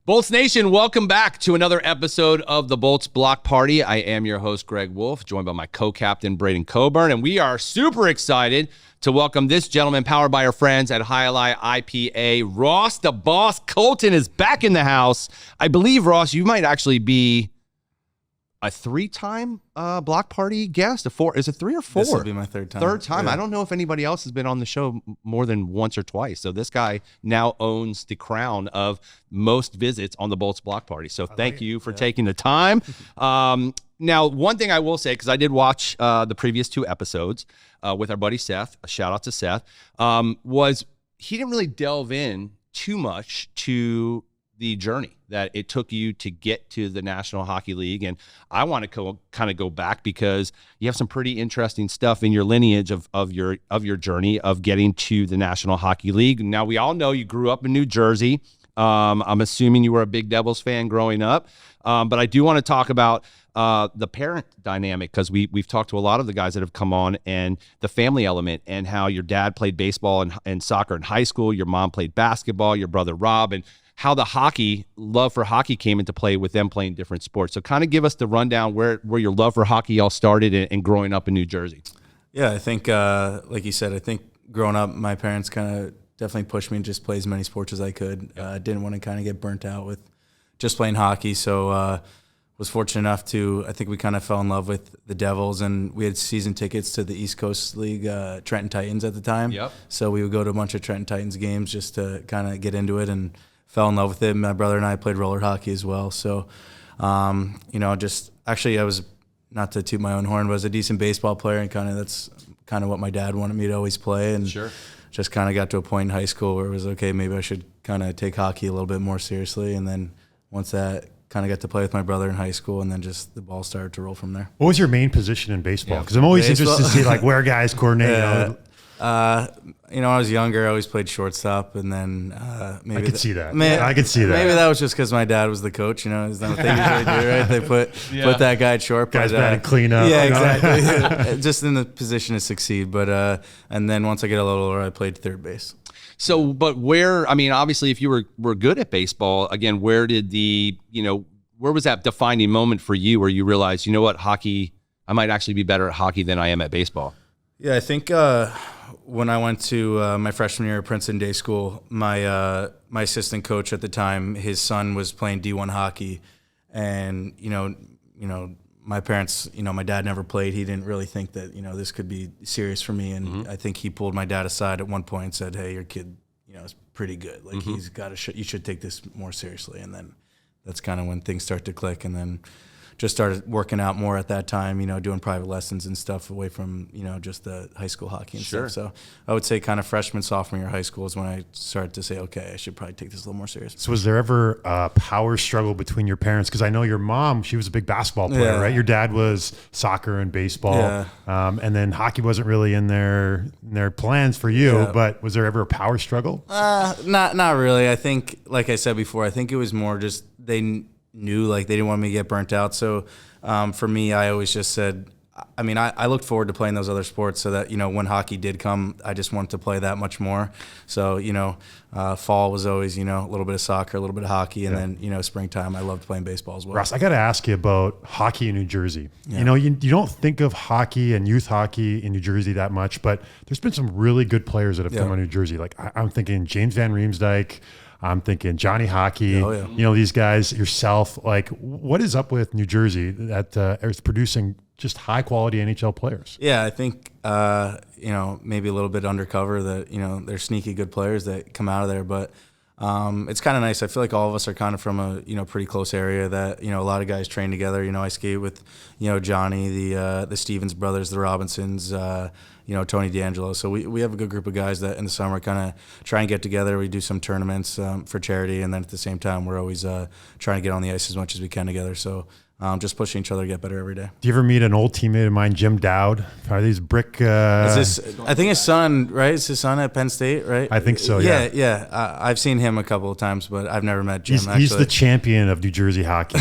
Bolts Nation, welcome back to another episode of the Bolts Block Party. I am your host, Greg Wolf, joined by my co-captain, Braden Coburn, and we are super excited to welcome this gentleman, powered by our friends at Highlight IPA. Ross, the boss, Colton is back in the house. I believe, Ross, you might actually be a three-time Block Party guest. Is it three or four? This will be my third time. Third time. Yeah. I don't know if anybody else has been on the show more than once or twice. So this guy now owns the crown of most visits on the Bolts Block Party. So thank you for taking the time. Now, one thing I will say, because I did watch the previous two episodes with our buddy Seth, a shout out to Seth, was he didn't really delve in too much to the journey that it took you to get to the National Hockey League. And I want to kind of go back because you have some pretty interesting stuff in your lineage of your journey of getting to the National Hockey League. Now, we all know you grew up in New Jersey. I'm assuming you were a big Devils fan growing up. But I do want to talk about the parent dynamic, because we've talked to a lot of the guys that have come on, and the family element, and how your dad played baseball and soccer in high school. Your mom played basketball, your brother Rob, and how the love for hockey came into play with them playing different sports. So kind of give us the rundown where your love for hockey all started and growing up in New Jersey. Yeah, I think, like you said, I think growing up, my parents kind of definitely pushed me to just play as many sports as I could. Didn't want to kind of get burnt out with just playing hockey. So was fortunate enough I think we kind of fell in love with the Devils, and we had season tickets to the East Coast League, Trenton Titans at the time. Yep. So we would go to a bunch of Trenton Titans games just to kind of get into it, and fell in love with it. My brother and I played roller hockey as well. So, I was, not to toot my own horn, but I was a decent baseball player, and that's kind of what my dad wanted me to always play. And just kind of got to a point in high school where it was, okay, maybe I should kind of take hockey a little bit more seriously. And then once that, kind of got to play with my brother in high school, and then just the ball started to roll from there. What was your main position in baseball? Because I'm always interested to see where guys coordinate. When I was younger, I always played shortstop, and then maybe I could see that. I could see that. Maybe that was just because my dad was the coach. Is that what they usually do, right? They put that guy at short. Guys bad at clean up. Yeah, exactly. Just in the position to succeed. But and then once I get a little older, I played third base. So, but obviously, if you were good at baseball, again, where was that defining moment for you where you realized, you know what, hockey, I might actually be better at hockey than I am at baseball? Yeah, I think when I went to my freshman year at Princeton Day School, my assistant coach at the time, his son was playing D1 hockey, and my parents, my dad never played. He didn't really think that this could be serious for me, and I think he pulled my dad aside at one point and said, "Hey, your kid, is pretty good. Like he's got to. You should take this more seriously." And then that's kind of when things start to click, and then just started working out more at that time, doing private lessons and stuff away from, just the high school hockey and stuff. So I would say kind of freshman, sophomore year of high school is when I started to say, okay, I should probably take this a little more seriously. So was there ever a power struggle between your parents? Because I know your mom, she was a big basketball player, right? Your dad was soccer and baseball. And then hockey wasn't really in their plans for you, but was there ever a power struggle? Not really. I think, like I said before, I think it was more just they knew they didn't want me to get burnt out. So for me, I always just said, I looked forward to playing those other sports so that, when hockey did come, I just wanted to play that much more. So, fall was always, a little bit of soccer, a little bit of hockey. And then, springtime, I loved playing baseball as well. Ross, I got to ask you about hockey in New Jersey. Yeah. You don't think of hockey and youth hockey in New Jersey that much, but there's been some really good players that have come out of New Jersey. I'm thinking James Van Riemsdyk. I'm thinking Johnny Hockey, these guys, yourself. What is up with New Jersey that is producing just high quality NHL players? Yeah, I think, maybe a little bit undercover that, they're sneaky good players that come out of there. But it's kind of nice. I feel like all of us are kind of from a, pretty close area that, a lot of guys train together. I skate with, Johnny, the Stevens brothers, the Robinsons, Tony D'Angelo. So we have a good group of guys that in the summer kind of try and get together. We do some tournaments for charity, and then at the same time, we're always trying to get on the ice as much as we can together. So just pushing each other to get better every day. Do you ever meet an old teammate of mine, Jim Dowd? Are these brick? I think his son, right? Is his son at Penn State, right? I think so, yeah. Yeah. I've seen him a couple of times, but I've never met Jim. He's the champion of New Jersey hockey.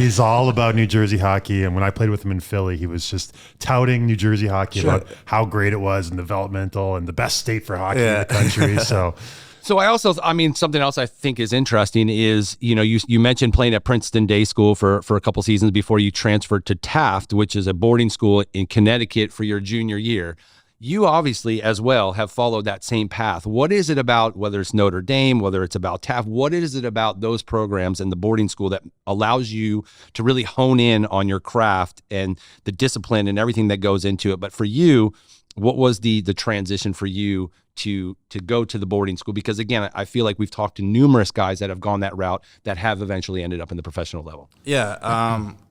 He's all about New Jersey hockey. And when I played with him in Philly, he was just touting New Jersey hockey about how great it was and developmental and the best state for hockey in the country. So So something else I think is interesting is, you mentioned playing at Princeton Day School for a couple seasons before you transferred to Taft, which is a boarding school in Connecticut, for your junior year. You obviously as well have followed that same path. What is it about, whether it's Notre Dame, whether it's about Taft, what is it about those programs and the boarding school that allows you to really hone in on your craft and the discipline and everything that goes into it? But for you, what was the transition for you to go to the boarding school? Because again, I feel like we've talked to numerous guys that have gone that route that have eventually ended up in the professional level. Yeah,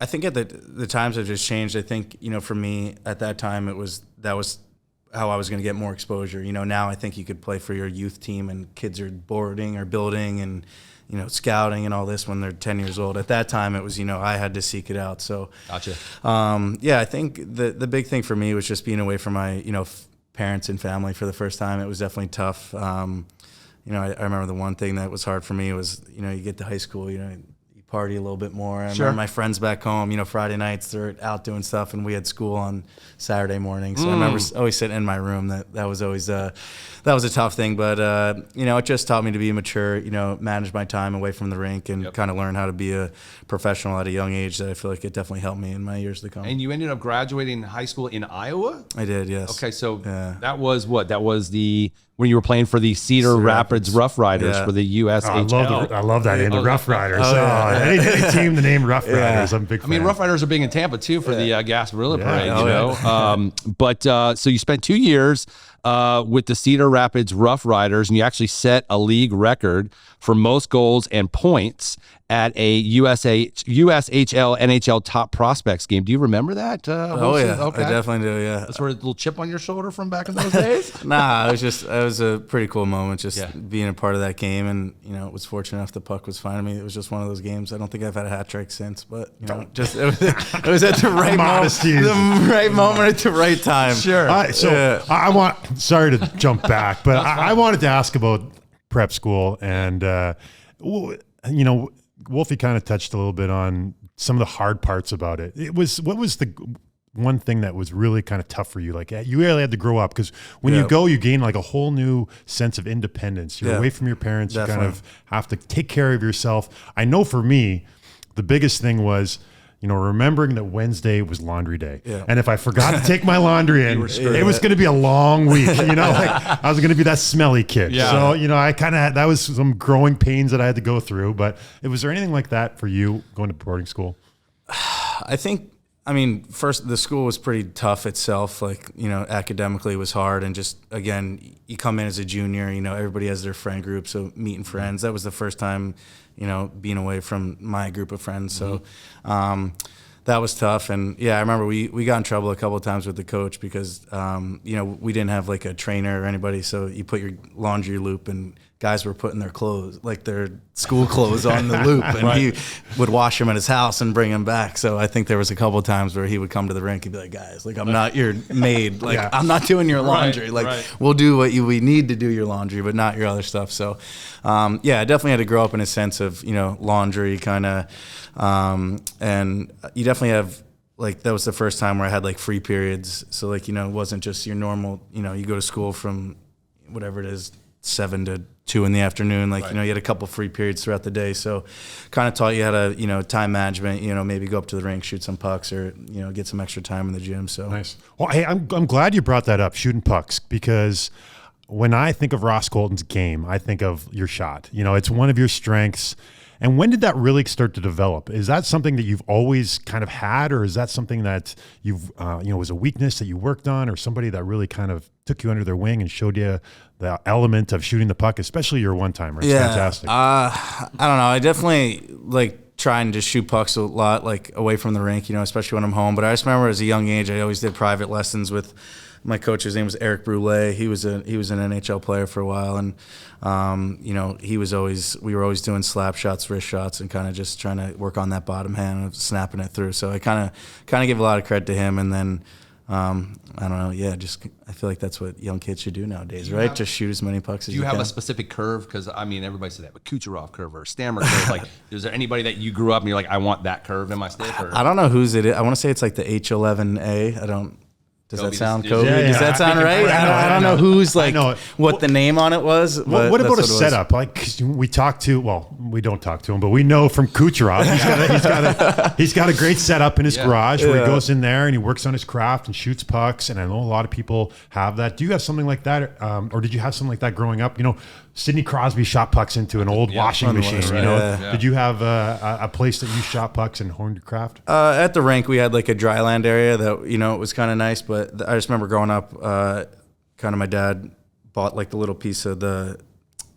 I think at the times have just changed. I think, for me at that time, that was how I was going to get more exposure. Now I think you could play for your youth team and kids are boarding or building and, scouting and all this when they're 10 years old. At that time, it was, I had to seek it out. So, gotcha. I think the big thing for me was just being away from my, parents and family for the first time. It was definitely tough. I remember the one thing that was hard for me was, you get to high school, you party a little bit more. I remember my friends back home, Friday nights they're out doing stuff and we had school on Saturday morning. So I remember always sitting in my room. That was always that was a tough thing, but it just taught me to be mature, manage my time away from the rink and kind of learn how to be a professional at a young age. That I feel like it definitely helped me in my years to come. And you ended up graduating high school in Iowa? I did, yes. Okay, so that was what? That was when you were playing for the Cedar Rapids Rough Riders for the USHL. I love that name, the Rough Riders. Any team the name Rough Riders, I'm a big fan. I mean, Rough Riders are big in Tampa too for the Gasparilla Parade, But so you spent 2 years with the Cedar Rapids Rough Riders, and you actually set a league record for most goals and points at a USHL NHL Top Prospects game. Do you remember that? Okay. I definitely do. Yeah, that's where a little chip on your shoulder from back in those days. Nah, it was a pretty cool moment, just being a part of that game, and was fortunate enough the puck was finding me. It was just one of those games. I don't think I've had a hat trick since, but just it was at the right moment at the right time. Sure. Sorry to jump back, but I wanted to ask about prep school, and Wolfie kind of touched a little bit on some of the hard parts about it. What was the one thing that was really kind of tough for you? Like, you really had to grow up, because when you go, you gain like a whole new sense of independence. You're away from your parents. Definitely. You kind of have to take care of yourself. I know for me, the biggest thing was, remembering that Wednesday was laundry day. Yeah. And if I forgot to take my laundry in, it was going to be a long week. I was going to be that smelly kid. Yeah. So, I kind of had, that was some growing pains that I had to go through. But was there anything like that for you going to boarding school? First, the school was pretty tough itself. Academically it was hard. And just, again, you come in as a junior, everybody has their friend group. So meeting friends, that was the first time, being away from my group of friends. So that was tough. And I remember we got in trouble a couple of times with the coach because, we didn't have like a trainer or anybody. So you put your laundry loop and guys were putting their clothes, like their school clothes on the loop, and he would wash them at his house and bring them back. So I think there was a couple of times where he would come to the rink and be like, guys, like, I'm not your maid. Like, I'm not doing your laundry. We'll do what we need to do your laundry, but not your other stuff. So, I definitely had to grow up in a sense of, laundry kind of, and you definitely have, that was the first time where I had free periods. So it wasn't just your normal, you go to school from whatever it is, 7 to 2 in the afternoon. You had a couple free periods throughout the day. So kind of taught you how to, time management, maybe go up to the rink, shoot some pucks, or, get some extra time in the gym. So nice. Well, hey, I'm glad you brought that up, shooting pucks, because when I think of Ross Colton's game, I think of your shot. It's one of your strengths. And when did that really start to develop? Is that something that you've always kind of had, or is that something that you've, was a weakness that you worked on, or somebody that really kind of took you under their wing and showed you the element of shooting the puck, especially your one-timer? It's fantastic. I don't know. I definitely trying to shoot pucks a lot, away from the rink, especially when I'm home. But I just remember as a young age, I always did private lessons with my coach. His name was Eric Brule. He was an NHL player for a while, and we were always doing slap shots, wrist shots, and kind of just trying to work on that bottom hand of snapping it through. So I kind of give a lot of credit to him. And then I don't know, I feel like that's what young kids should do nowadays, right? Just shoot as many pucks as you can. Do you have a specific curve? Because everybody said that, but Kucherov curve or Stammer curve. Is there anybody that you grew up and you're like, I want that curve in my stick? Or? I don't know whose it is. I want to say it's the H11A. Does that Kobe sound the- Kobe? Yeah, Does that sound right? I don't know who's like what the name on it was. But What about a setup? Like 'cause we talk to, well, we don't talk to him, but we know from Kucherov, he's got a great setup in his garage where he goes in there and he works on his craft and shoots pucks. And I know a lot of people have that. Do you have something like that, or did you have something like that growing up? You know, Sidney Crosby shot pucks into an old washing machine. You know, did you have a place that you shot pucks and honed your craft? At the rink, we had like a dry land area that, you know, it was kind of nice. But I just remember growing up, kind of my dad bought like the little piece of the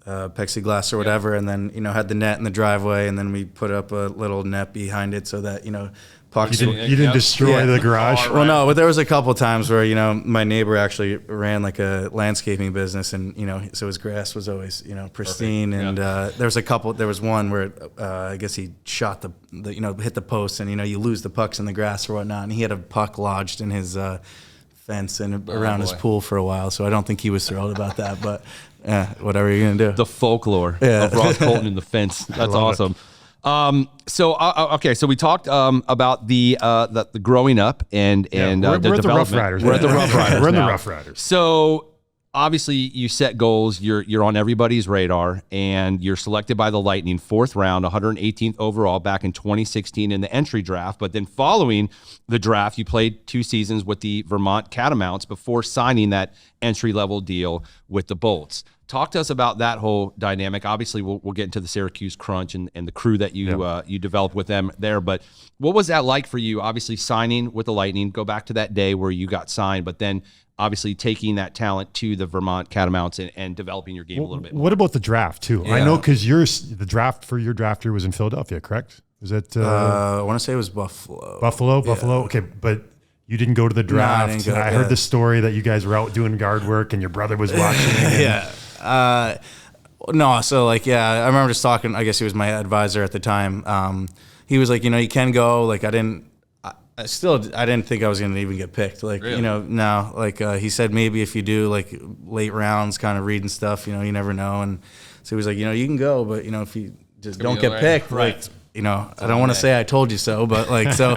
plexiglass or whatever, and then, you know, had the net in the driveway, and then we put up a little net behind it so that, you know, pucks. You didn't destroy the garage? Well, no, but there was a couple of times where, you know, my neighbor actually ran like a landscaping business, and, you know, so his grass was always, you know, pristine. And there was one where I guess he shot the you know, hit the post, and, you know, you lose the pucks in the grass or whatnot, and he had a puck lodged in his fence and around his pool for a while, so I don't think he was thrilled about that, but whatever you're gonna do. The folklore of Ross Colton in the fence. That's awesome. Okay, so we talked about the growing up and we're the at the Rough development. Riders. We're at the Rough Riders. We're in the now. Rough Riders. So obviously you set goals. You're on everybody's radar, and you're selected by the Lightning 4th round, 118th overall back in 2016 in the entry draft. But then following the draft, you played 2 seasons with the Vermont Catamounts before signing that entry-level deal with the Bolts. Talk to us about that whole dynamic. Obviously, we'll get into the Syracuse Crunch and the crew that you developed with them there. But what was that like for you? Obviously, signing with the Lightning. Go back to that day where you got signed, but then obviously taking that talent to the Vermont Catamounts and developing your game a little bit more. What about the draft too? Yeah. I know because the draft for your draft year was in Philadelphia, correct? Was it? I want to say it was Buffalo. Buffalo. Okay, but you didn't go to the draft. No, I didn't go. I heard the story that you guys were out doing guard work and your brother was watching. No, so like, I remember just talking, I guess he was my advisor at the time. He was like, you know, you can go. Like, I didn't think I was going to even get picked. Like, really? You know, no, like, he said, maybe if you do like late rounds, kind of reading stuff, you know, you never know. And so he was like, you know, you can go, but, you know, if you just don't get picked, like, you know, I don't want to say I told you so, but like, so,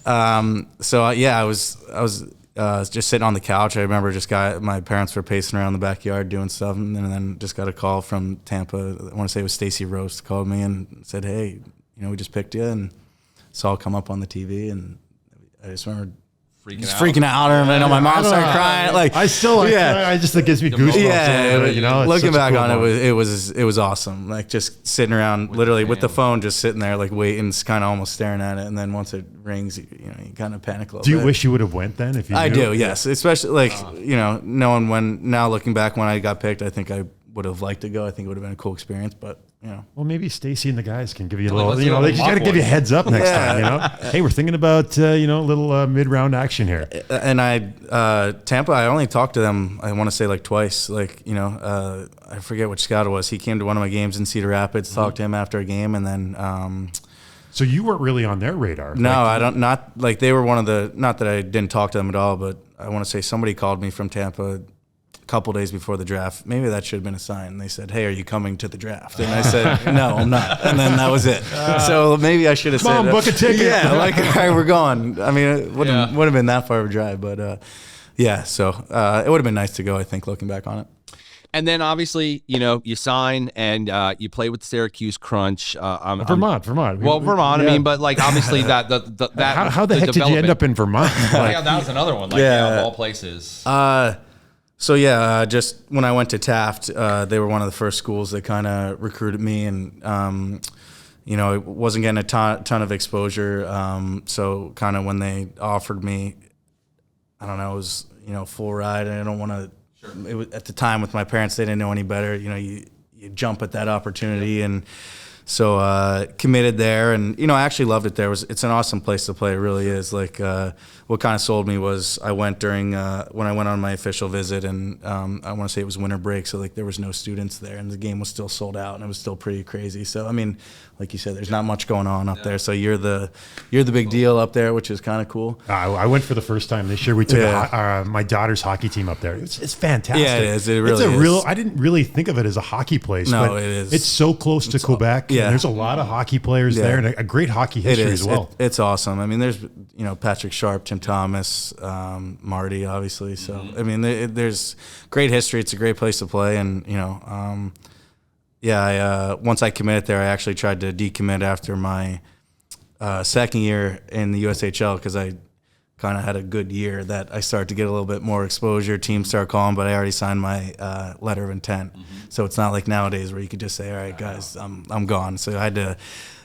I was just sitting on the couch. I remember my parents were pacing around the backyard doing stuff, and then just got a call from Tampa. I want to say it was Stacy Roast called me and said, hey, you know, we just picked you, and saw it come up on the TV, and I just remember freaking out. And I know my mom started crying. Like I just think it gives me goosebumps. Yeah, you know, looking back on it was awesome. Like just sitting around, literally with the phone, just sitting there, like waiting, kind of almost staring at it. And then once it rings, you know, you kind of panic a little bit. Do you wish you would have went then? If you I knew? do, yes. Especially like you know, knowing now looking back when I got picked, I think I would have liked to go. I think it would have been a cool experience, but. You know. Well, maybe Stacy and the guys can give you a little, you know, they just got to give you a heads up next time, you know. Hey, we're thinking about, you know, a little mid-round action here. And Tampa, I only talked to them, I want to say like twice. Like, you know, I forget which scout it was. He came to one of my games in Cedar Rapids, talked to him after a game, and then. So you weren't really on their radar? No, I don't. Not like they were one of the. Not that I didn't talk to them at all, but I want to say somebody called me from Tampa. Couple days before the draft, maybe that should have been a sign. They said, "Hey, are you coming to the draft?" And I said, "No, I'm not." And then that was it. So maybe I should have said, book a ticket." Yeah, like, all right, we're going. I mean, it wouldn't have been that far of a drive, but yeah. So it would have been nice to go. I think looking back on it. And then obviously, you know, you sign and you play with the Syracuse Crunch. Vermont. Well, Vermont. Yeah. I mean, but like obviously that how the heck did you end up in Vermont? Yeah, that was another one. Like of all places. So just when I went to Taft, they were one of the first schools that kind of recruited me, and you know, it wasn't getting a ton of exposure. So kind of when they offered me, I don't know, it was, you know, full ride, and I don't want to. Sure. It was, at the time with my parents, they didn't know any better. You know, you jump at that opportunity, and so committed there, and you know, I actually loved it there. It's an awesome place to play. It really is. Like what kind of sold me was I went during when I went on my official visit, and I want to say it was winter break, so like there was no students there, and the game was still sold out, and it was still pretty crazy. So I mean, like you said, there's not much going on up there. So you're the big deal up there, which is kind of cool. I went for the first time this year. We took my daughter's hockey team up there. It's fantastic. Yeah, it is. It really is. I didn't really think of it as a hockey place. No, but it is. It's so close to Quebec. and there's a lot of hockey players there, and a great hockey history as well. It's awesome. I mean, there's Patrick Sharp, Tim Thomas, Marty, obviously. So I mean, there's great history. It's a great place to play, and once I committed there, I actually tried to decommit after my second year in the USHL because I kind of had a good year that I started to get a little bit more exposure. Teams start calling, but I already signed my letter of intent. So it's not like nowadays where you could just say, all right, guys, I'm gone. So I had to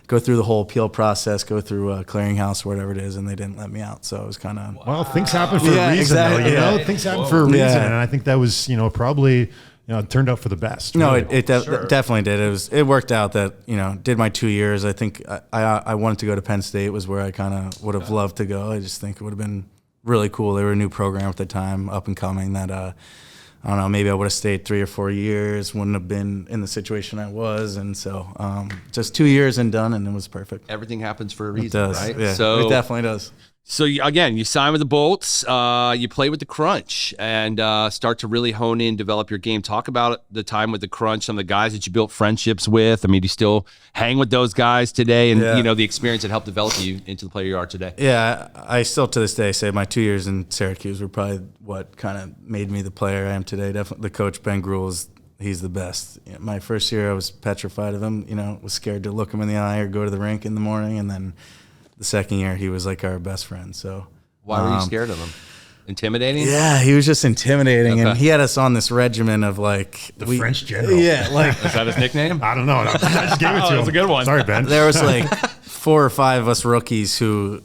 go through the whole appeal process, go through a clearinghouse or whatever it is, and they didn't let me out. So it was kind of... Well, things happen for a reason, exactly, though. Things happen for a reason, and I think that was, probably... it turned out for the best. No, really. it definitely did. It worked out that, did my 2 years. I think I wanted to go to Penn State was where I kind of would have loved to go. I just think it would have been really cool. They were a new program at the time, up and coming, that, I don't know, maybe I would have stayed 3 or 4 years, wouldn't have been in the situation I was. And so just 2 years and done, and it was perfect. Everything happens for a reason, right? Yeah, so it definitely does. So you sign with the Bolts, you play with the Crunch, and start to really hone in, develop your game. Talk about the time with the Crunch, some of the guys that you built friendships with. I mean, do you still hang with those guys today, and the experience that helped develop you into the player you are today? Yeah, I still to this day say my 2 years in Syracuse were probably what kind of made me the player I am today. Definitely, the coach Ben Gruhl he's the best. My first year, I was petrified of him. Was scared to look him in the eye or go to the rink in the morning, and then the second year, he was like our best friend. So why were you scared of him? Intimidating? Yeah, he was just intimidating, and he had us on this regimen of like the French general. Yeah, like is that his nickname? I don't know. I just gave it to him. That's a good one. Sorry, Ben. There was like 4 or 5 of us rookies who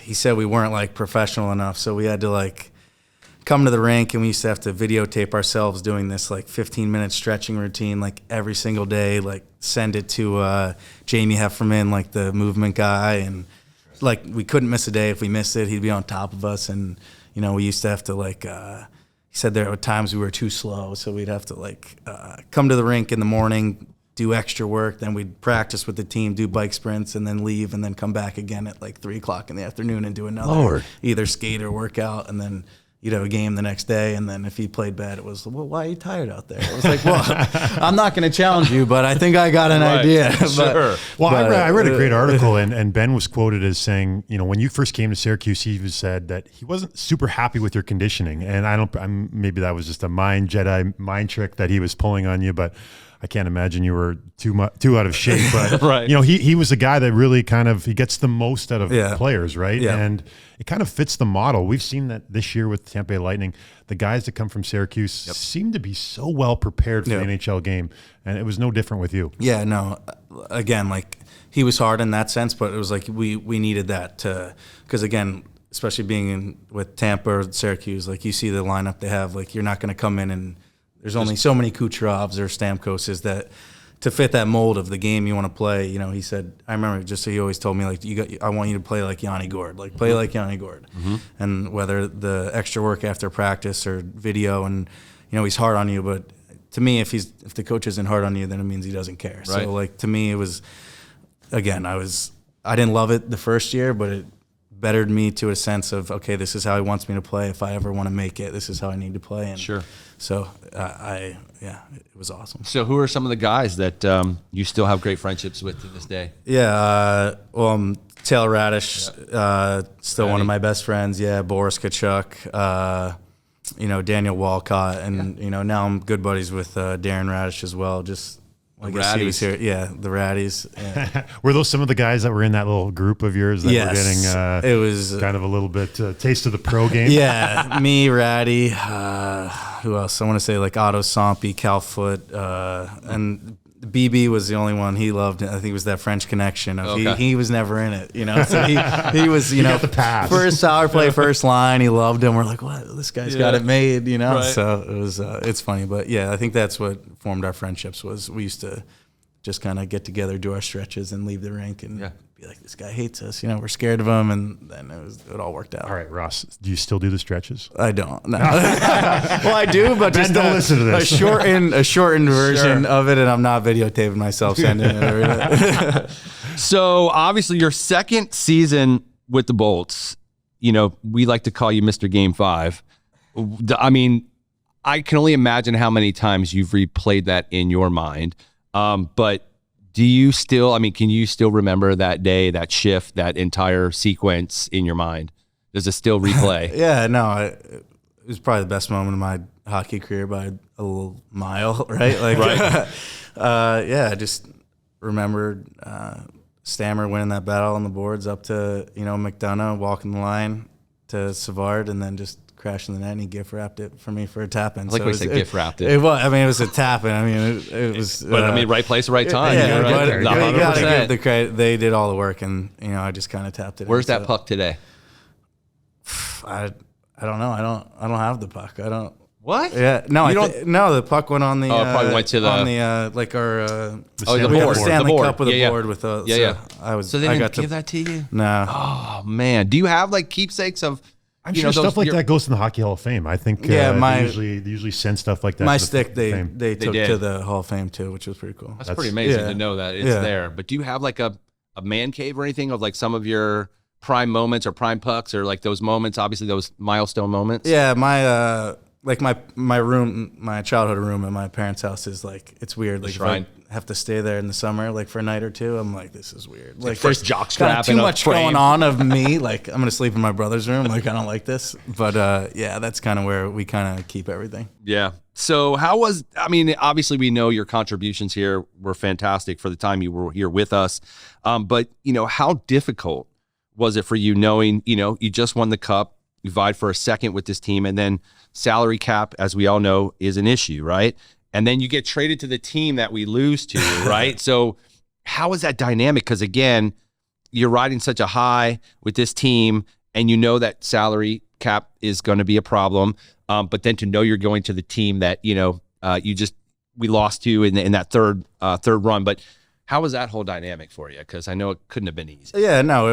he said we weren't like professional enough, so we had to like come to the rink, and we used to have to videotape ourselves doing this like 15-minute stretching routine like every single day, like send it to Jamie Hefferman, like the movement guy, and like we couldn't miss a day. If we missed it, he'd be on top of us. And we used to have to like he said there were times we were too slow, so we'd have to like come to the rink in the morning, do extra work, then we'd practice with the team, do bike sprints, and then leave, and then come back again at like 3 o'clock in the afternoon and do another either skate or workout, and then you'd have a game the next day. And then if he played bad, it was, well, why are you tired out there? It was like, well, I'm not going to challenge you, but I think I got an idea. Sure. I read a great article, and Ben was quoted as saying, when you first came to Syracuse, he said that he wasn't super happy with your conditioning. And maybe that was just a Jedi mind trick that he was pulling on you, but I can't imagine you were too out of shape. But right. He was a guy that really he gets the most out of players, right? Yeah. And it kind of fits the model. We've seen that this year with Tampa Bay Lightning. The guys that come from Syracuse seem to be so well prepared for the NHL game, and it was no different with you. Yeah, no. Again, like he was hard in that sense, but it was like we needed that because again, especially being with Tampa or Syracuse, like you see the lineup they have, like you're not going to come in and there's only so many Kucherovs or Stamkoses that to fit that mold of the game you want to play. He said, I remember he always told me like, I want you to play like Yanni Gourde, like play like Yanni Gourde. And whether the extra work after practice or video, and he's hard on you, but to me, if the coach isn't hard on you, then it means he doesn't care. Right. So like to me, it was, again, I didn't love it the first year, but it bettered me to a sense of, okay, this is how he wants me to play. If I ever want to make it, this is how I need to play. And sure. So it was awesome. So who are some of the guys that you still have great friendships with to this day? Yeah, Taylor Radish, still one of my best friends. Yeah, Boris Kachuk, Daniel Walcott, and now I'm good buddies with Darren Radish as well. Just I guess he was here. Yeah, the Raddies. Yeah. Were those some of the guys that were in that little group of yours that were getting it was kind of a little bit taste of the pro game? Yeah, me, Ratty, who else? I want to say like Otto Sompi, Cal Foot, and BB was the only one he loved. I think it was that French connection. He was never in it, So he was, got the pass. First power play, first line. He loved him. We're like, what? This guy's got it made, Right. So it was, it's funny, but yeah, I think that's what formed our friendships. Was we used to just kind of get together, do our stretches, and leave the rink, and be like, this guy hates us. We're scared of him, and then it all worked out. All right, Ross, do you still do the stretches? I don't. No. Well, I do, but Ben, just don't listen to this. a shortened version of it, and I'm not videotaping myself sending it. So obviously, your second season with the Bolts, we like to call you Mr. Game 5. I mean, I can only imagine how many times you've replayed that in your mind. But Do you still, can you still remember that day, that shift, that entire sequence in your mind? Does it still replay? Yeah, no, it was probably the best moment of my hockey career by a little mile, right? Like, right. I just remembered Stammer winning that battle on the boards up to, McDonough, walking the line to Savard, and then just crashing the net, and he gift wrapped it for me for a tap-in. I like when you say gift wrapped it. It was a tap-in. It was. But right place, right time. Yeah, right there. you gotta give the credit. They did all the work, and I just kind of tapped it. Where's that puck today? I don't know. I don't have the puck. I don't. What? Yeah, no, no. The puck went on the. Probably went to the on the like our. the board. Stanley Cup with a board with a. So they didn't give that to you? No. Oh man, do you have like keepsakes of? I'm sure stuff like that goes to the Hockey Hall of Fame. I think they usually send stuff like that. My stick they took did. to the Hall of Fame too, which was pretty cool. That's pretty amazing to know that it's there. But do you have like a man cave or anything of like some of your prime moments or prime pucks or like those moments, obviously those milestone moments? Yeah, my room, my childhood room at my parents' house is like, it's weird. Like if I have to stay there in the summer, like for a night or two, I'm like, this is weird. Like there's jock strap too much going on of me. Like I'm gonna sleep in my brother's room. Like I don't like this. But that's kind of where we kind of keep everything. Yeah. So obviously we know your contributions here were fantastic for the time you were here with us. But how difficult was it for you knowing, you just won the cup, you vied for a second with this team, and then salary cap, as we all know, is an issue, right? And then you get traded to the team that we lose to, right? So how is that dynamic? Because again, you're riding such a high with this team, and you know that salary cap is going to be a problem. But then to know you're going to the team that we lost to in that third run. But how was that whole dynamic for you? Because I know it couldn't have been easy. Yeah, no,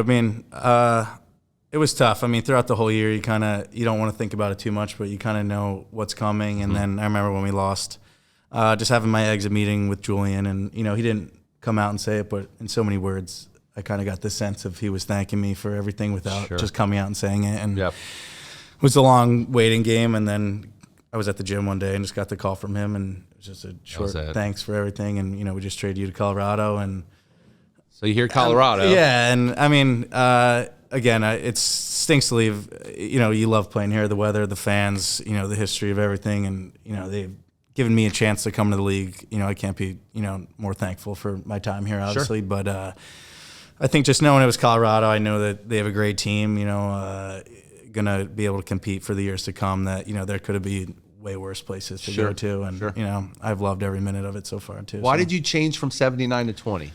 it was tough. Throughout the whole year, you don't want to think about it too much, but you kind of know what's coming. And then I remember when we lost, just having my exit meeting with Julian, and he didn't come out and say it, but in so many words, I kind of got this sense of he was thanking me for everything without just coming out and saying it. And it was a long waiting game, and then I was at the gym one day and just got the call from him, and it was just a short thanks for everything, and we just traded you to Colorado. And so you hear Colorado. Again, it stinks to leave. You love playing here, the weather, the fans, the history of everything, and they've given me a chance to come to the league. I can't be more thankful for my time here, obviously. Sure. But I think just knowing it was Colorado, I know that they have a great team. Gonna be able to compete for the years to come. That there could have been way worse places to go to, and I've loved every minute of it so far too. Why did you change from 79 to 20?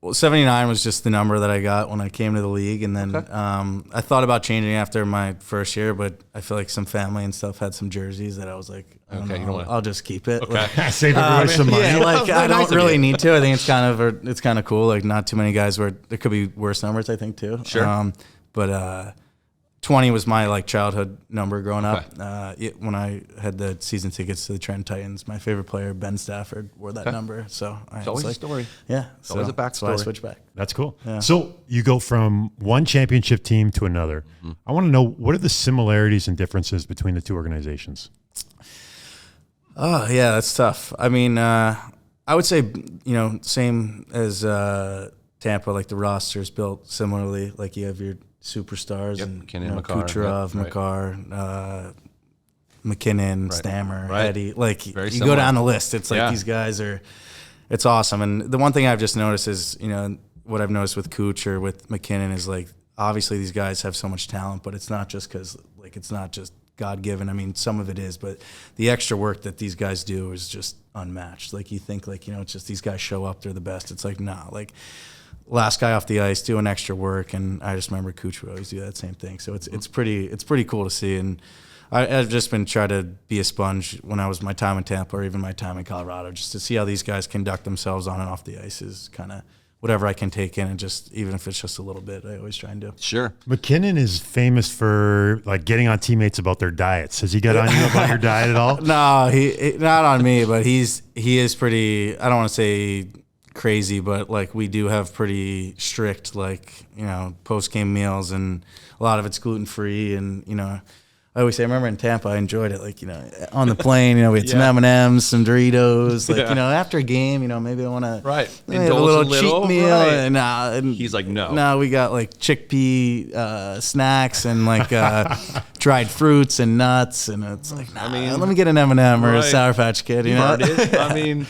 Well, 79 was just the number that I got when I came to the league, and then I thought about changing after my first year, but I feel like some family and stuff had some jerseys that I was like, I'll just keep it. Okay. Save everybody some money. Yeah, I don't really need to. I think it's kind of cool. Like not too many guys where there could be worse numbers. I think too. Sure. But 20 was my childhood number growing up. When I had the season tickets to the Trent Titans, my favorite player, Ben Stafford, wore that number. So it's always a story. Yeah. It's always a backstory. So I switched back. That's cool. Yeah. So you go from one championship team to another. Mm-hmm. I want to know, what are the similarities and differences between the two organizations? Oh, yeah, that's tough. I would say, same as Tampa, like the roster's built similarly. Like you have your superstars and Kucherov, Makar, McKinnon, Stammer, Eddie. Like very you similar. go down the list, it's like these guys it's awesome. And the one thing I've just noticed is, what I've noticed with Kuch or with McKinnon is like, obviously these guys have so much talent, but it's not just because it's not just God-given. Some of it is, but the extra work that these guys do is just unmatched. Like you think it's just these guys show up, they're the best. It's like, nah, last guy off the ice doing extra work, and I just remember Kuch would always do that same thing. So it's pretty cool to see, and I've just been trying to be a sponge when I was my time in Tampa or even my time in Colorado, just to see how these guys conduct themselves on and off the ice is kind of whatever I can take in, and just even if it's just a little bit, I always try and do. Sure. McKinnon is famous for getting on teammates about their diets. Has he got on you about your diet at all? No, he not on me, but he is pretty. I don't want to say crazy, but we do have pretty strict post game meals, and a lot of it's gluten free, and I always say, I remember in Tampa, I enjoyed it. Like, on the plane, we had some M&Ms, some Doritos. Like, after a game, maybe I want to have a little cheat meal. Right. And he's like, no. No, we got like chickpea snacks and like dried fruits and nuts. And it's like, let me get an M&M or a Sour Patch Kid. I mean,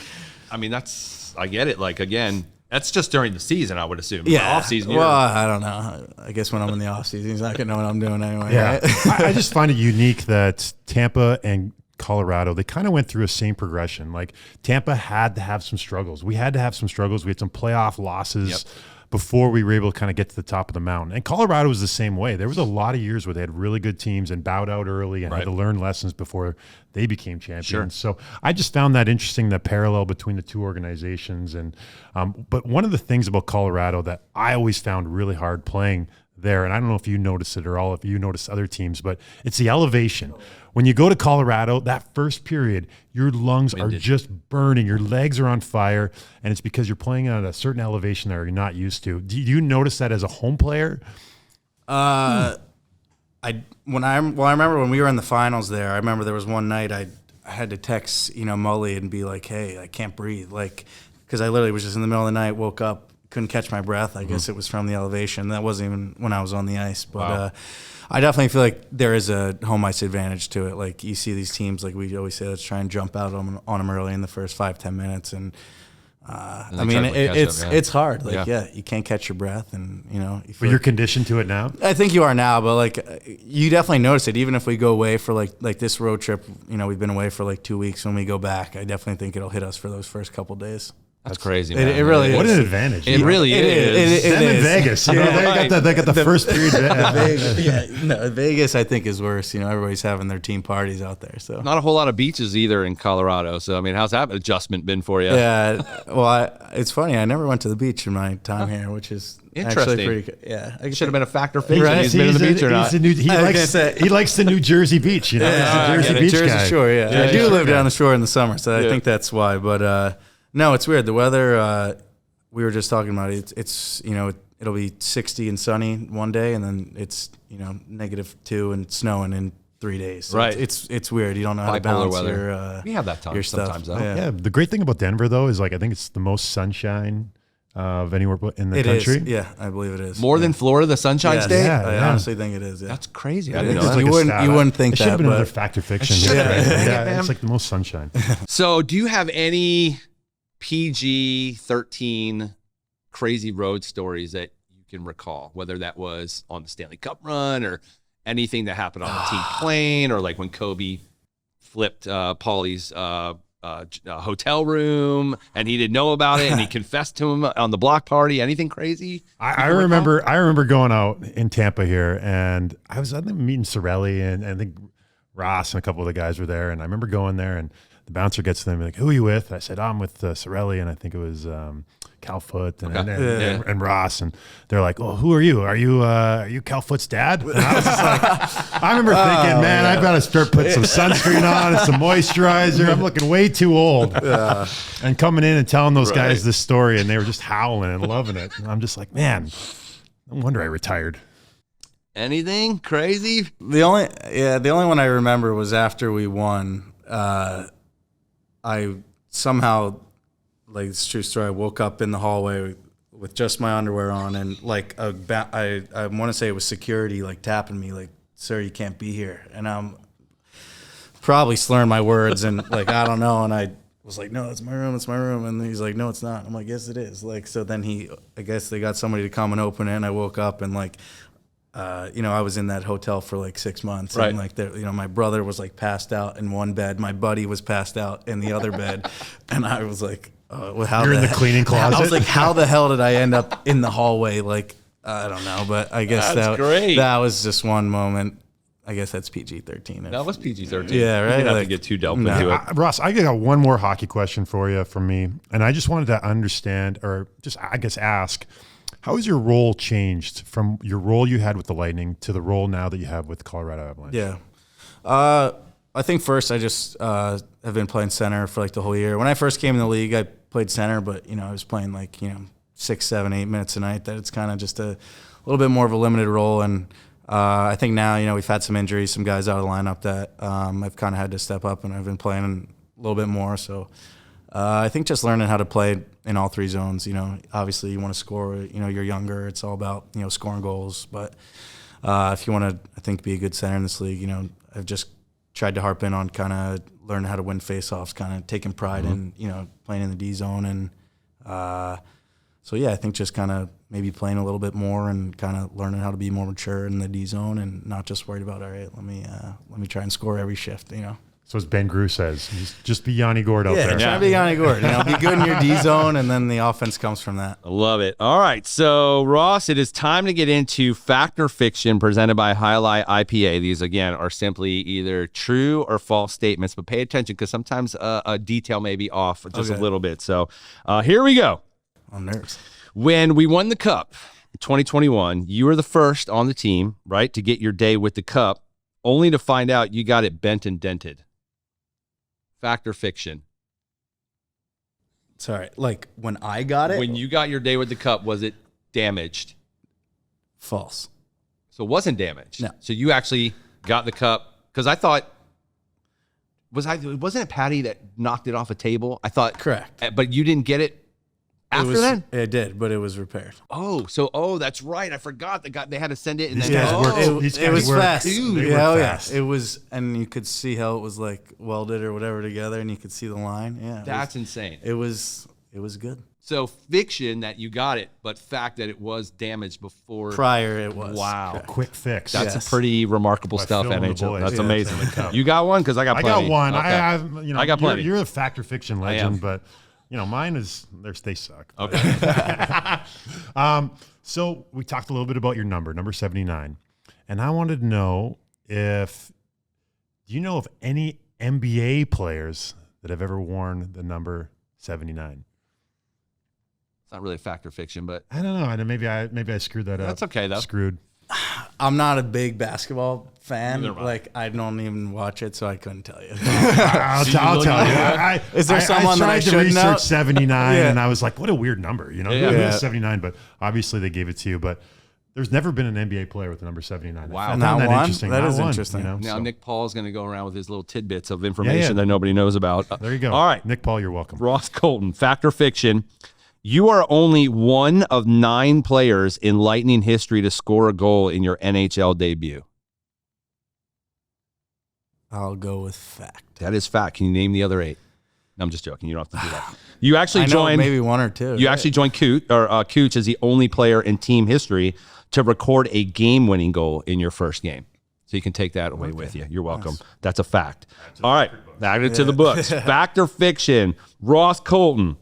I get it. Like, again, that's just during the season, I would assume. Yeah. Off season. Well, I don't know. I guess when I'm in the off season, he's not gonna know what I'm doing anyway. Yeah. Right? I just find it unique that Tampa and Colorado, they kind of went through a same progression. Like Tampa had to have some struggles. We had to have some struggles. We had some playoff losses before we were able to kind of get to the top of the mountain. And Colorado was the same way. There was a lot of years where they had really good teams and bowed out early and had to learn lessons before they became champions. Sure. So I just found that interesting, the parallel between the two organizations. And but one of the things about Colorado that I always found really hard playing there, and I don't know if you noticed it or all of you noticed other teams, but it's the elevation. When you go to Colorado, that first period, your lungs are just burning, your legs are on fire, and it's because you're playing at a certain elevation that you're not used to. Do you notice that as a home player? I remember when we were in the finals there. I remember there was one night I had to text Mully and be like, "Hey, I can't breathe," like because I literally was just in the middle of the night, woke up, couldn't catch my breath. I guess it was from the elevation. That wasn't even when I was on the ice, but I definitely feel like there is a home ice advantage to it. Like you see these teams, like we always say, let's try and jump out on them early in the first 5-10 minutes, and it's hard. Like you can't catch your breath, and But you're conditioned to it now. I think you are now, but like you definitely notice it. Even if we go away for like this road trip, we've been away for like 2 weeks. When we go back, I definitely think it'll hit us for those first couple days. That's crazy, man. It really is. What an advantage. It really is. Them in Vegas. They got the first period. Vegas, I think, is worse. Everybody's having their team parties out there. So Not a whole lot of beaches either in Colorado. So, I mean, how's that adjustment been for you? Yeah. Well, it's funny. I never went to the beach in my time here, which is interesting. Actually pretty good. Yeah. It should have been a factor for you. Right. He's been in the beach or not. He likes the New Jersey beach. He's a Jersey beach Jersey guy. Shore, yeah. I do live down the shore in the summer, so I think that's why. But no, it's weird. The weather, we were just talking about it. It's it'll be 60 and sunny one day, and then it's -2 and snowing in 3 days. So right. It's weird. You don't know how to balance weather. We have that time your stuff. sometimes, though. Yeah. The great thing about Denver, though, is I think it's the most sunshine of anywhere in the country. Is. Yeah, I believe it is. More than Florida, the Sunshine State? I honestly think it is. Yeah. That's crazy. I didn't know that. You wouldn't think it that. should have been another fact or fiction. It's like the most sunshine. So, do you have any PG-13 crazy road stories that you can recall, whether that was on the Stanley Cup run or anything that happened on the team plane, or like when Kobe flipped Paulie's hotel room and he didn't know about it and he confessed to him on the block party? Anything crazy? I remember going out in Tampa here, and I think meeting Sorelli and I think Ross and a couple of the guys were there, and I remember going there and the bouncer gets to them like, "Who are you with?" I said, "I'm with Sorelli," and I think it was Cal Foote and Ross, and they're like, "Oh, who are you? Are you Cal Foote's dad?" And I was just like, I remember thinking, man, I've got to start putting some sunscreen on and some moisturizer. I'm looking way too old. And coming in and telling those guys this story, and they were just howling and loving it. And I'm just like, man, no wonder I retired. Anything crazy? The only one I remember was after we won. I somehow, like, it's a true story, I woke up in the hallway with just my underwear on, and like I want to say it was security like tapping me like, "Sir, you can't be here," and I'm probably slurring my words and like I don't know, and I was like, "No, it's my room," and he's like, "No, it's not." I'm like, "Yes, it is." Like, so then I guess they got somebody to come and open it, and I woke up and like. I was in that hotel for like 6 months, and like my brother was like passed out in one bed, my buddy was passed out in the other bed, and I was like, "You're in the cleaning closet." I was like, "How the hell did I end up in the hallway?" Like, I don't know, but I guess that's great. That was just one moment. I guess that's PG-13. That was PG-13. Yeah, right. You didn't have to get too delved into it. Ross, I got one more hockey question for you from me, and I just wanted to understand, or just I guess ask. How has your role changed from your role you had with the Lightning to the role now that you have with Colorado Avalanche? Yeah. I think first I just have been playing center for like the whole year. When I first came in the league, I played center, but, I was playing like, 6, 7, 8 minutes a night. That it's kind of just a little bit more of a limited role. And I think now, we've had some injuries, some guys out of the lineup that I've kind of had to step up, and I've been playing a little bit more. So I think just learning how to play in all three zones. Obviously you want to score. You're younger. It's all about scoring goals. But if you want to, I think, be a good center in this league, I've just tried to harp in on kind of learning how to win faceoffs, kind of taking pride in playing in the D zone, and so yeah, I think just kind of maybe playing a little bit more and kind of learning how to be more mature in the D zone and not just worried about, all right, let me try and score every shift. So as Ben Grew says, just be Yanni Gord out there. Try to be Yanni Gord. Be good in your D zone, and then the offense comes from that. I love it. All right, so Ross, it is time to get into Fact or Fiction presented by Highlight IPA. These, again, are simply either true or false statements, but pay attention because sometimes a detail may be off just a little bit. So here we go. I'm nervous. When we won the Cup in 2021, you were the first on the team, right, to get your day with the Cup, only to find out you got it bent and dented. Fact or fiction? Sorry, like when I got it? When you got your day with the Cup, was it damaged? False. So it wasn't damaged? No. So you actually got the Cup, because I thought, wasn't it Patty that knocked it off a table? I thought. Correct. But you didn't get it after then? It did, but it was repaired. That's right. I forgot they had to send it. And These then, guys work. It was fast. They Yeah, work yeah. fast. It was, and you could see how it was like welded or whatever together, and you could see the line. Yeah, That's insane. It was good. So fiction that you got it, but fact that it was damaged before. Prior, it was. Wow. Quick fix. That's a pretty remarkable stuff, Phil and the NHL. boys. That's Yeah, amazing. that's in the Cup. You got one? Because I got I plenty. got one. Okay. I got plenty. You're a fact or fiction legend, but mine is they suck. Okay. So we talked a little bit about your number 79, and I wanted to know do you know of any NBA players that have ever worn the number 79? It's not really fact or fiction, but I don't know. Maybe I screwed that up. that's okay though. Screwed. I'm not a big basketball fan. Neither am I. Like, I don't even watch it, so I couldn't tell you. I'll tell you. Is there someone that I tried to should research know? 79, Yeah. and I was like, what a weird number. Who is 79? But obviously they gave it to you. But there's never been an NBA player with the number 79. Wow. I found Not that one? interesting. That Not is one, interesting. Now so Nick Paul is going to go around with his little tidbits of information that nobody knows about. there you go. All right. Nick Paul, you're welcome. Ross Colton, fact or fiction? You are only one of 9 players in Lightning history to score a goal in your NHL debut. I'll go with fact. That is fact. Can you name the other 8? No, I'm just joking. You don't have to do that. You actually I know joined maybe one or two. You actually joined Cooch as the only player in team history to record a game-winning goal in your first game. So you can take that away with you. You're welcome. Nice. That's a fact. All right, add it to the books. Fact or fiction? Ross Colton,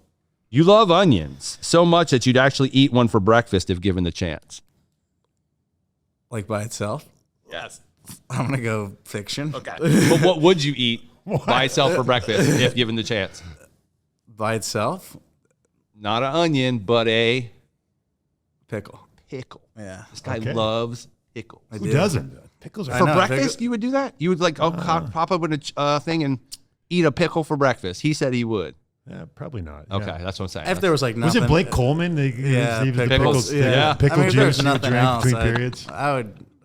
you love onions so much that you'd actually eat one for breakfast if given the chance. Like by itself? Yes. I'm going to go fiction. Okay. But what would you eat by itself for breakfast if given the chance? By itself? Not an onion, but a pickle. Pickle. Yeah. This guy loves pickle. Who doesn't? Pickles are For breakfast, you would do that? You would pop up in a thing and eat a pickle for breakfast. He said he would. Yeah, probably not. Okay, Yeah. that's what I'm saying. If there was like nothing. Was it Blake Coleman? Yeah, pickles. Yeah. Pickle I mean, if there was juice you would nothing drink else, between periods.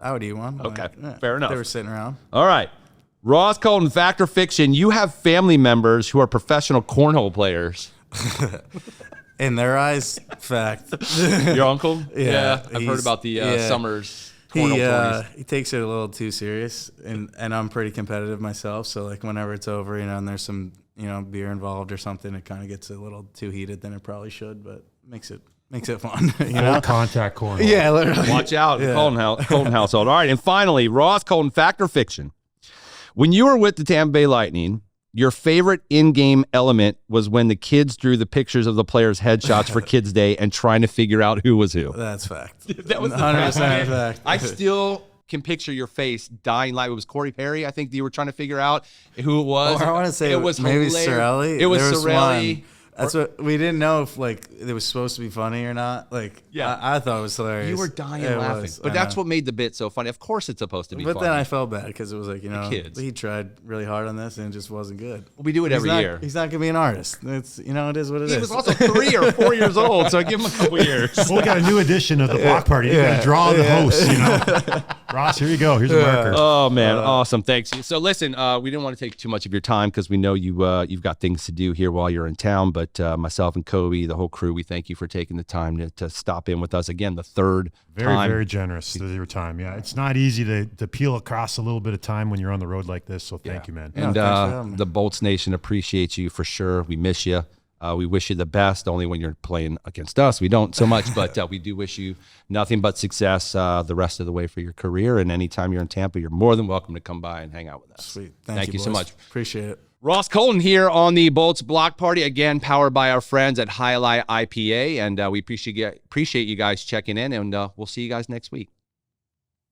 I would eat one. Okay, Like, fair enough. They were sitting around. All right. Ross Colton, fact or fiction, you have family members who are professional cornhole players. In their eyes, fact. Your uncle? Yeah, I've heard about the Summers cornhole tourneys. He takes it a little too serious, and I'm pretty competitive myself. So like whenever it's over, and there's some beer involved or something, it kind of gets a little too heated than it probably should, but makes it fun. Full contact cornhole. Yeah, literally. Watch out, Colton household. All right, and finally, Ross Colton, fact or fiction? When you were with the Tampa Bay Lightning, your favorite in-game element was when the kids drew the pictures of the players' headshots for Kids Day and trying to figure out who was who. That's fact. That was 100% fact. I still can picture your face dying live. It was Corey Perry. I think you were trying to figure out who it was. Or I want to say it was maybe hilarious. Sorelli. It was There Sorelli. one. That's what we didn't know if it was supposed to be funny or not. I thought it was hilarious. You were dying It laughing. was, But I that's know. what made the bit so funny. Of course it's supposed to be But funny. then I felt bad because it was like, kids. he tried really hard on this and it just wasn't good. We do it every year. He's not going to be an artist. It's, it is what it is. He was also 3 or 4 years old, so give him a couple years. Well, we got a new edition of the block party. You got to draw the host, Ross, here you go. Here's a marker. Oh man, awesome! Thanks. So listen, we didn't want to take too much of your time because we know you've got things to do here while you're in town. But myself and Kobe, the whole crew, we thank you for taking the time to stop in with us again. The third time. Very generous with your time. Yeah, it's not easy to peel across a little bit of time when you're on the road like this. So thank you, man. And the Bolts Nation appreciates you for sure. We miss you. We wish you the best, only when you're playing against us. We don't so much, but we do wish you nothing but success the rest of the way for your career. And anytime you're in Tampa, you're more than welcome to come by and hang out with us. Sweet. Thank you so much. Appreciate it. Ross Colton here on the Bolts Block Party, again, powered by our friends at Highlight IPA. And we appreciate you guys checking in, and we'll see you guys next week.